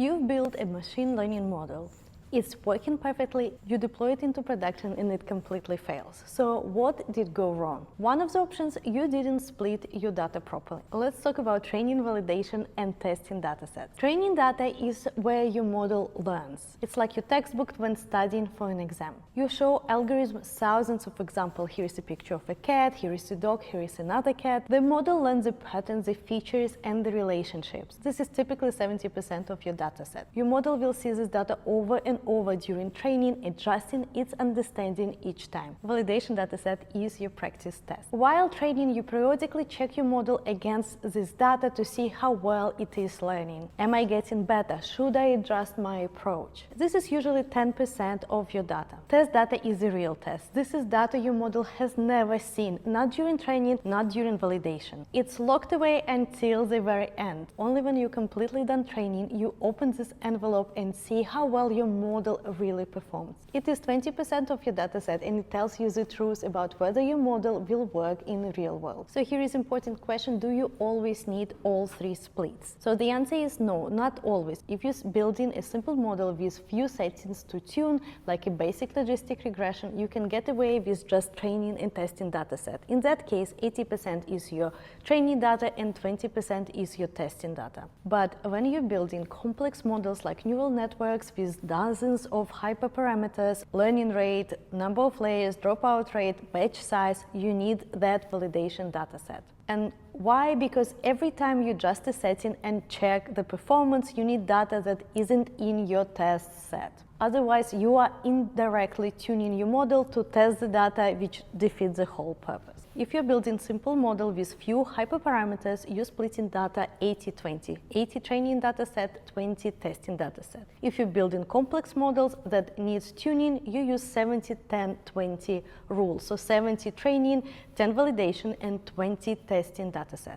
You've built a machine learning model. It's working perfectly, you deploy it into production and it completely fails. So what did go wrong? One of the options, you didn't split your data properly. Let's talk about training, validation, and testing datasets. Training data is where your model learns. It's like your textbook when studying for an exam. You show algorithms thousands of examples. Here is a picture of a cat, here is a dog, here is another cat. The model learns the patterns, the features, and the relationships. This is typically 70% of your dataset. Your model will see this data over and over during training, adjusting its understanding each time. Validation dataset is your practice test. While training, you periodically check your model against this data to see how well it is learning. Am I getting better? Should I adjust my approach? This is usually 10% of your data. Test data is a real test. This is data your model has never seen, not during training, not during validation. It's locked away until the very end. Only when you're completely done training, you open this envelope and see how well your model really performs. It is 20% of your dataset and it tells you the truth about whether your model will work in the real world. So here is an important question: do you always need all three splits? So the answer is no, not always. If you're building a simple model with few settings to tune, like a basic logistic regression, you can get away with just training and testing dataset. In that case, 80% is your training data and 20% is your testing data. But when you're building complex models like neural networks with dozens of hyperparameters, learning rate, number of layers, dropout rate, batch size, you need that validation dataset. And why? Because every time you adjust a setting and check the performance, you need data that isn't in your test set. Otherwise, you are indirectly tuning your model to test the data, which defeats the whole purpose. If you're building simple model with few hyperparameters, you're splitting data 80-20. 80 training dataset, 20 testing dataset. If you're building complex models that needs tuning, you use 70-10-20 rule. So 70 training, 10 validation, and 20 testing dataset.